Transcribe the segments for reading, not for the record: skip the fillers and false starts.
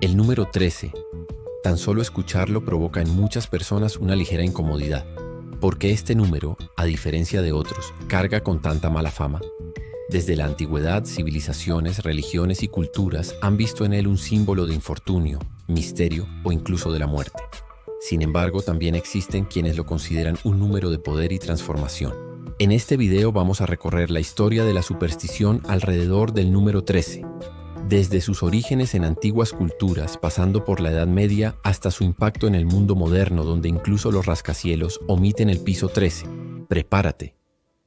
El número 13. Tan solo escucharlo provoca en muchas personas una ligera incomodidad. ¿Por qué este número, a diferencia de otros, carga con tanta mala fama? Desde la antigüedad, civilizaciones, religiones y culturas han visto en él un símbolo de infortunio, misterio o incluso de la muerte. Sin embargo, también existen quienes lo consideran un número de poder y transformación. En este video vamos a recorrer la historia de la superstición alrededor del número 13. Desde sus orígenes en antiguas culturas, pasando por la Edad Media, hasta su impacto en el mundo moderno, donde incluso los rascacielos omiten el piso 13. Prepárate,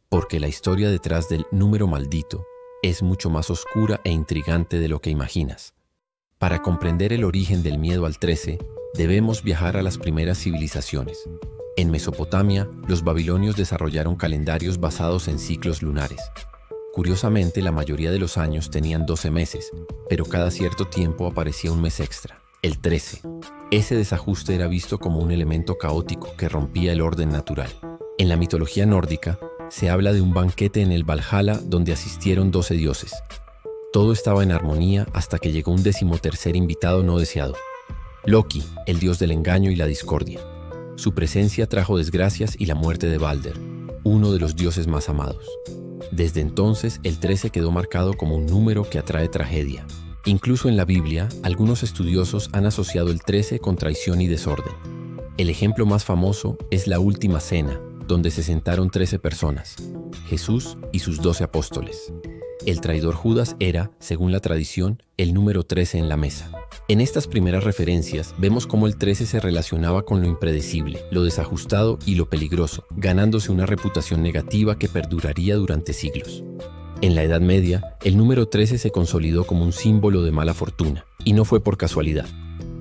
porque la historia detrás del número maldito es mucho más oscura e intrigante de lo que imaginas. Para comprender el origen del miedo al 13, debemos viajar a las primeras civilizaciones. En Mesopotamia, los babilonios desarrollaron calendarios basados en ciclos lunares. Curiosamente, la mayoría de los años tenían 12 meses, pero cada cierto tiempo aparecía un mes extra, el 13. Ese desajuste era visto como un elemento caótico que rompía el orden natural. En la mitología nórdica, se habla de un banquete en el Valhalla donde asistieron 12 dioses. Todo estaba en armonía hasta que llegó un 13º invitado no deseado. Loki, el dios del engaño y la discordia. Su presencia trajo desgracias y la muerte de Balder, uno de los dioses más amados. Desde entonces, el 13 quedó marcado como un número que atrae tragedia. Incluso en la Biblia, algunos estudiosos han asociado el 13 con traición y desorden. El ejemplo más famoso es la Última Cena, donde se sentaron 13 personas, Jesús y sus 12 apóstoles. El traidor Judas era, según la tradición, el número 13 en la mesa. En estas primeras referencias vemos cómo el 13 se relacionaba con lo impredecible, lo desajustado y lo peligroso, ganándose una reputación negativa que perduraría durante siglos. En la Edad Media, el número 13 se consolidó como un símbolo de mala fortuna, y no fue por casualidad.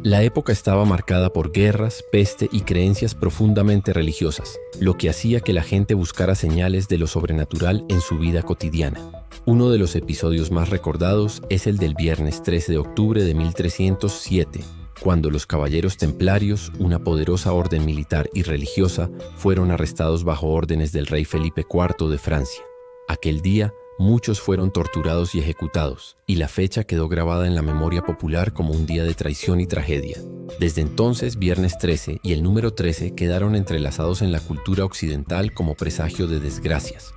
La época estaba marcada por guerras, peste y creencias profundamente religiosas, lo que hacía que la gente buscara señales de lo sobrenatural en su vida cotidiana. Uno de los episodios más recordados es el del viernes 13 de octubre de 1307, cuando los caballeros templarios, una poderosa orden militar y religiosa, fueron arrestados bajo órdenes del rey Felipe IV de Francia. Aquel día, muchos fueron torturados y ejecutados, y la fecha quedó grabada en la memoria popular como un día de traición y tragedia. Desde entonces, Viernes 13 y el número 13 quedaron entrelazados en la cultura occidental como presagio de desgracias.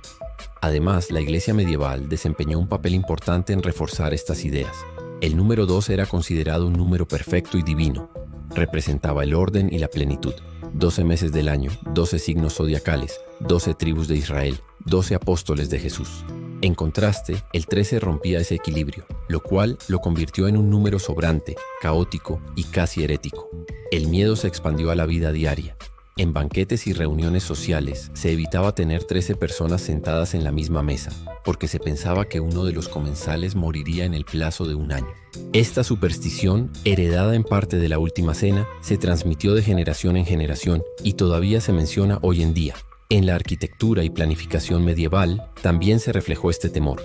Además, la Iglesia medieval desempeñó un papel importante en reforzar estas ideas. El número 12 era considerado un número perfecto y divino. Representaba el orden y la plenitud. 12 meses del año, 12 signos zodiacales, 12 tribus de Israel, 12 apóstoles de Jesús. En contraste, el 13 rompía ese equilibrio, lo cual lo convirtió en un número sobrante, caótico y casi herético. El miedo se expandió a la vida diaria. En banquetes y reuniones sociales se evitaba tener 13 personas sentadas en la misma mesa, porque se pensaba que uno de los comensales moriría en el plazo de un año. Esta superstición, heredada en parte de la Última Cena, se transmitió de generación en generación y todavía se menciona hoy en día. En la arquitectura y planificación medieval también se reflejó este temor.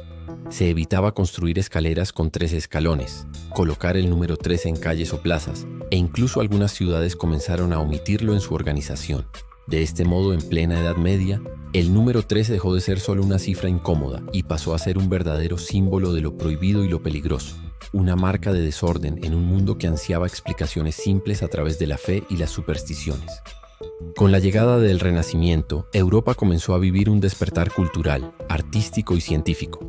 Se evitaba construir escaleras con 13 escalones, colocar el número 13 en calles o plazas, e incluso algunas ciudades comenzaron a omitirlo en su organización. De este modo, en plena Edad Media, el número 13 dejó de ser solo una cifra incómoda y pasó a ser un verdadero símbolo de lo prohibido y lo peligroso, una marca de desorden en un mundo que ansiaba explicaciones simples a través de la fe y las supersticiones. Con la llegada del Renacimiento, Europa comenzó a vivir un despertar cultural, artístico y científico.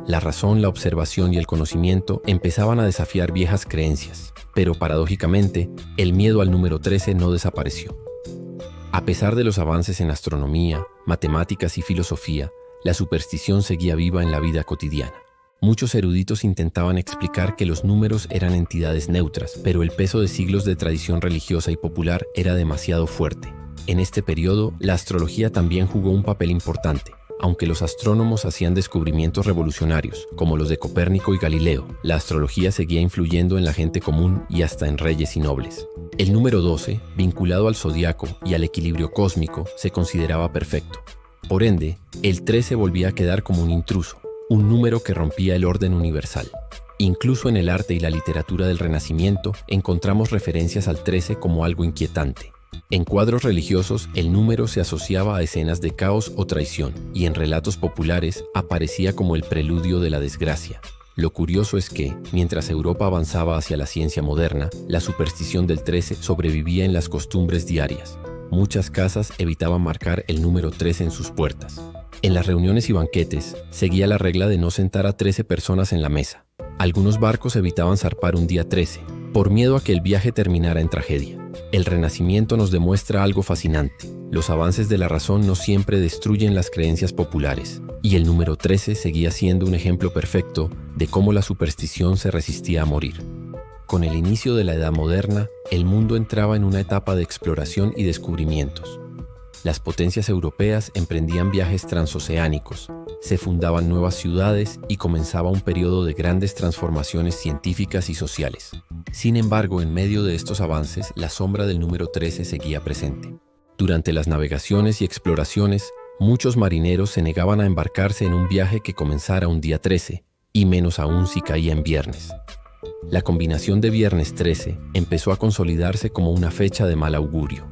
La razón, la observación y el conocimiento empezaban a desafiar viejas creencias, pero paradójicamente, el miedo al número 13 no desapareció. A pesar de los avances en astronomía, matemáticas y filosofía, la superstición seguía viva en la vida cotidiana. Muchos eruditos intentaban explicar que los números eran entidades neutras, pero el peso de siglos de tradición religiosa y popular era demasiado fuerte. En este periodo, la astrología también jugó un papel importante. Aunque los astrónomos hacían descubrimientos revolucionarios, como los de Copérnico y Galileo, la astrología seguía influyendo en la gente común y hasta en reyes y nobles. El número 12, vinculado al zodiaco y al equilibrio cósmico, se consideraba perfecto. Por ende, el 13 volvía a quedar como un intruso, un número que rompía el orden universal. Incluso en el arte y la literatura del Renacimiento encontramos referencias al 13 como algo inquietante. En cuadros religiosos, el número se asociaba a escenas de caos o traición, y en relatos populares aparecía como el preludio de la desgracia. Lo curioso es que, mientras Europa avanzaba hacia la ciencia moderna, la superstición del 13 sobrevivía en las costumbres diarias. Muchas casas evitaban marcar el número 13 en sus puertas. En las reuniones y banquetes, seguía la regla de no sentar a 13 personas en la mesa. Algunos barcos evitaban zarpar un día 13, por miedo a que el viaje terminara en tragedia. El Renacimiento nos demuestra algo fascinante. Los avances de la razón no siempre destruyen las creencias populares, y el número 13 seguía siendo un ejemplo perfecto de cómo la superstición se resistía a morir. Con el inicio de la Edad Moderna, el mundo entraba en una etapa de exploración y descubrimientos. Las potencias europeas emprendían viajes transoceánicos, se fundaban nuevas ciudades y comenzaba un periodo de grandes transformaciones científicas y sociales. Sin embargo, en medio de estos avances, la sombra del número 13 seguía presente. Durante las navegaciones y exploraciones, muchos marineros se negaban a embarcarse en un viaje que comenzara un día 13, y menos aún si caía en viernes. La combinación de viernes 13 empezó a consolidarse como una fecha de mal augurio.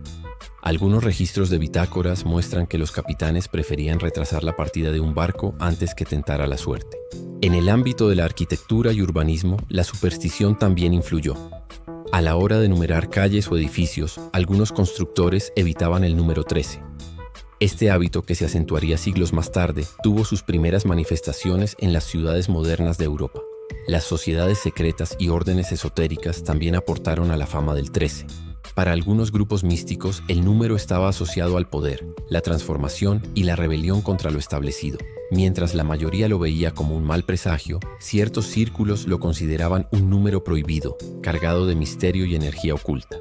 Algunos registros de bitácoras muestran que los capitanes preferían retrasar la partida de un barco antes que tentar a la suerte. En el ámbito de la arquitectura y urbanismo, la superstición también influyó. A la hora de numerar calles o edificios, algunos constructores evitaban el número 13. Este hábito, que se acentuaría siglos más tarde, tuvo sus primeras manifestaciones en las ciudades modernas de Europa. Las sociedades secretas y órdenes esotéricas también aportaron a la fama del 13. Para algunos grupos místicos, el número estaba asociado al poder, la transformación y la rebelión contra lo establecido. Mientras la mayoría lo veía como un mal presagio, ciertos círculos lo consideraban un número prohibido, cargado de misterio y energía oculta.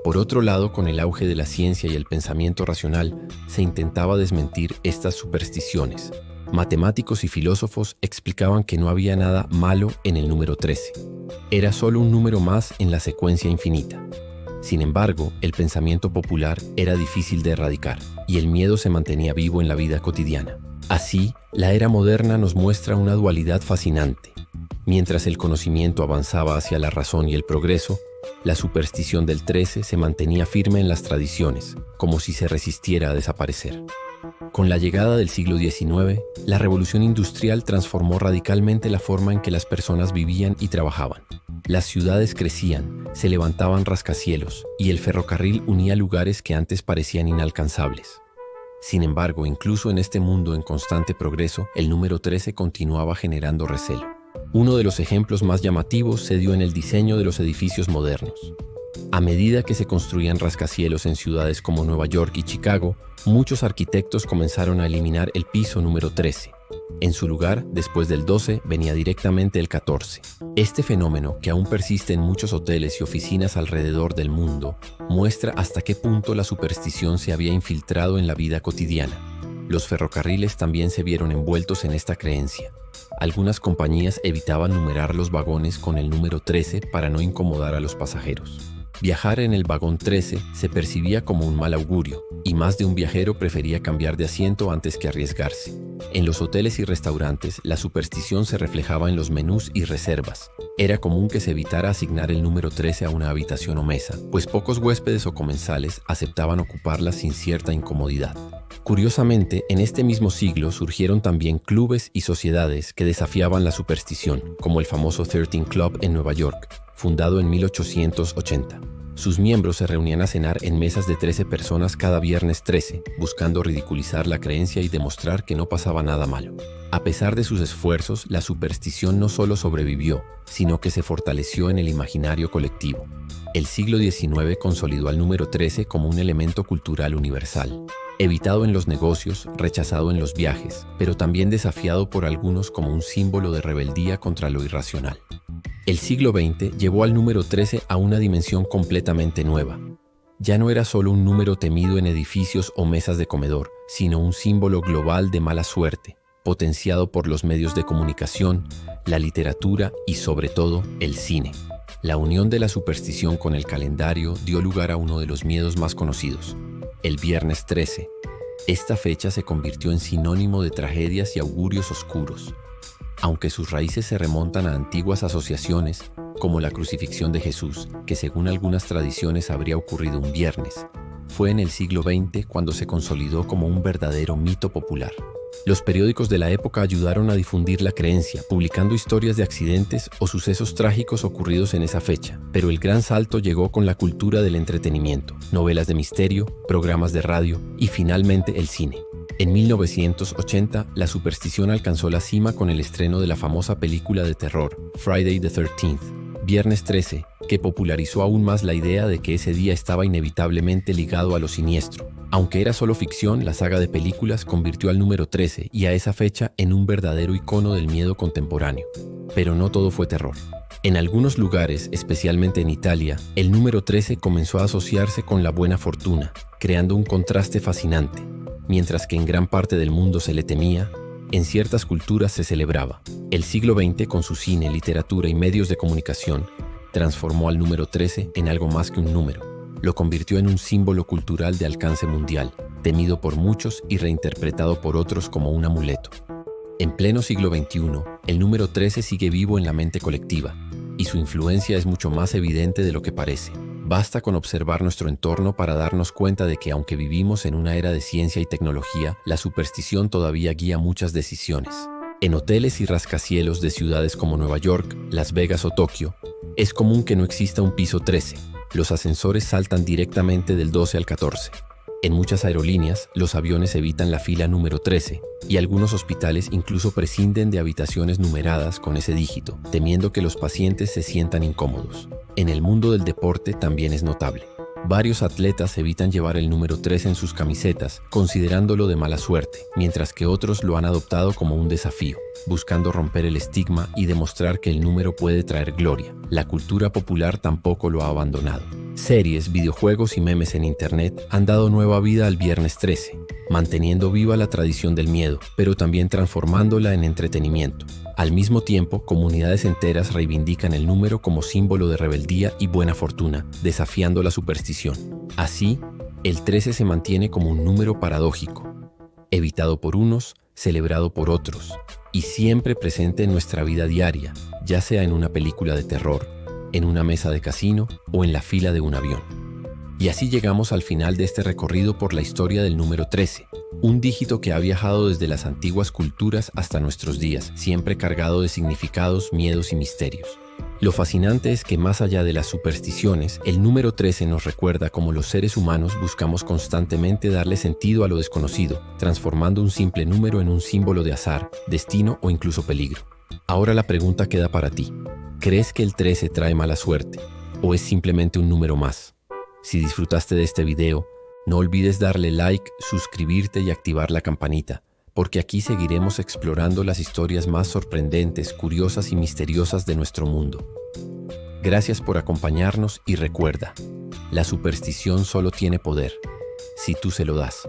Por otro lado, con el auge de la ciencia y el pensamiento racional, se intentaba desmentir estas supersticiones. Matemáticos y filósofos explicaban que no había nada malo en el número 13. Era solo un número más en la secuencia infinita. Sin embargo, el pensamiento popular era difícil de erradicar, y el miedo se mantenía vivo en la vida cotidiana. Así, la era moderna nos muestra una dualidad fascinante. Mientras el conocimiento avanzaba hacia la razón y el progreso, la superstición del 13 se mantenía firme en las tradiciones, como si se resistiera a desaparecer. Con la llegada del siglo XIX, la revolución industrial transformó radicalmente la forma en que las personas vivían y trabajaban. Las ciudades crecían, se levantaban rascacielos y el ferrocarril unía lugares que antes parecían inalcanzables. Sin embargo, incluso en este mundo en constante progreso, el número 13 continuaba generando recelo. Uno de los ejemplos más llamativos se dio en el diseño de los edificios modernos. A medida que se construían rascacielos en ciudades como Nueva York y Chicago, muchos arquitectos comenzaron a eliminar el piso número 13. En su lugar, después del 12, venía directamente el 14. Este fenómeno, que aún persiste en muchos hoteles y oficinas alrededor del mundo, muestra hasta qué punto la superstición se había infiltrado en la vida cotidiana. Los ferrocarriles también se vieron envueltos en esta creencia. Algunas compañías evitaban numerar los vagones con el número 13 para no incomodar a los pasajeros. Viajar en el vagón 13 se percibía como un mal augurio, y más de un viajero prefería cambiar de asiento antes que arriesgarse. En los hoteles y restaurantes, la superstición se reflejaba en los menús y reservas. Era común que se evitara asignar el número 13 a una habitación o mesa, pues pocos huéspedes o comensales aceptaban ocuparla sin cierta incomodidad. Curiosamente, en este mismo siglo surgieron también clubes y sociedades que desafiaban la superstición, como el famoso 13 Club en Nueva York, fundado en 1880. Sus miembros se reunían a cenar en mesas de 13 personas cada viernes 13, buscando ridiculizar la creencia y demostrar que no pasaba nada malo. A pesar de sus esfuerzos, la superstición no solo sobrevivió, sino que se fortaleció en el imaginario colectivo. El siglo XIX consolidó al número 13 como un elemento cultural universal, evitado en los negocios, rechazado en los viajes, pero también desafiado por algunos como un símbolo de rebeldía contra lo irracional. El siglo XX llevó al número 13 a una dimensión completamente nueva. Ya no era solo un número temido en edificios o mesas de comedor, sino un símbolo global de mala suerte, potenciado por los medios de comunicación, la literatura y, sobre todo, el cine. La unión de la superstición con el calendario dio lugar a uno de los miedos más conocidos, el Viernes 13. Esta fecha se convirtió en sinónimo de tragedias y augurios oscuros. Aunque sus raíces se remontan a antiguas asociaciones, como la crucifixión de Jesús, que según algunas tradiciones habría ocurrido un viernes, fue en el siglo XX cuando se consolidó como un verdadero mito popular. Los periódicos de la época ayudaron a difundir la creencia, publicando historias de accidentes o sucesos trágicos ocurridos en esa fecha. Pero el gran salto llegó con la cultura del entretenimiento, novelas de misterio, programas de radio y finalmente el cine. En 1980, la superstición alcanzó la cima con el estreno de la famosa película de terror, Friday the 13th, Viernes 13, que popularizó aún más la idea de que ese día estaba inevitablemente ligado a lo siniestro. Aunque era solo ficción, la saga de películas convirtió al número 13 y a esa fecha en un verdadero icono del miedo contemporáneo. Pero no todo fue terror. En algunos lugares, especialmente en Italia, el número 13 comenzó a asociarse con la buena fortuna, creando un contraste fascinante. Mientras que en gran parte del mundo se le temía, en ciertas culturas se celebraba. El siglo XX, con su cine, literatura y medios de comunicación, transformó al número 13 en algo más que un número. Lo convirtió en un símbolo cultural de alcance mundial, temido por muchos y reinterpretado por otros como un amuleto. En pleno siglo XXI, el número 13 sigue vivo en la mente colectiva, y su influencia es mucho más evidente de lo que parece. Basta con observar nuestro entorno para darnos cuenta de que aunque vivimos en una era de ciencia y tecnología, la superstición todavía guía muchas decisiones. En hoteles y rascacielos de ciudades como Nueva York, Las Vegas o Tokio, es común que no exista un piso 13. Los ascensores saltan directamente del 12 al 14. En muchas aerolíneas, los aviones evitan la fila número 13 y algunos hospitales incluso prescinden de habitaciones numeradas con ese dígito, temiendo que los pacientes se sientan incómodos. En el mundo del deporte también es notable. Varios atletas evitan llevar el número 13 en sus camisetas, considerándolo de mala suerte, mientras que otros lo han adoptado como un desafío, buscando romper el estigma y demostrar que el número puede traer gloria. La cultura popular tampoco lo ha abandonado. Series, videojuegos y memes en Internet han dado nueva vida al Viernes 13, manteniendo viva la tradición del miedo, pero también transformándola en entretenimiento. Al mismo tiempo, comunidades enteras reivindican el número como símbolo de rebeldía y buena fortuna, desafiando la superstición. Así, el 13 se mantiene como un número paradójico, evitado por unos, celebrado por otros, y siempre presente en nuestra vida diaria, ya sea en una película de terror, en una mesa de casino o en la fila de un avión. Y así llegamos al final de este recorrido por la historia del número 13, un dígito que ha viajado desde las antiguas culturas hasta nuestros días, siempre cargado de significados, miedos y misterios. Lo fascinante es que más allá de las supersticiones, el número 13 nos recuerda cómo los seres humanos buscamos constantemente darle sentido a lo desconocido, transformando un simple número en un símbolo de azar, destino o incluso peligro. Ahora la pregunta queda para ti. ¿Crees que el 13 trae mala suerte? ¿O es simplemente un número más? Si disfrutaste de este video, no olvides darle like, suscribirte y activar la campanita, porque aquí seguiremos explorando las historias más sorprendentes, curiosas y misteriosas de nuestro mundo. Gracias por acompañarnos y recuerda, la superstición solo tiene poder si tú se lo das.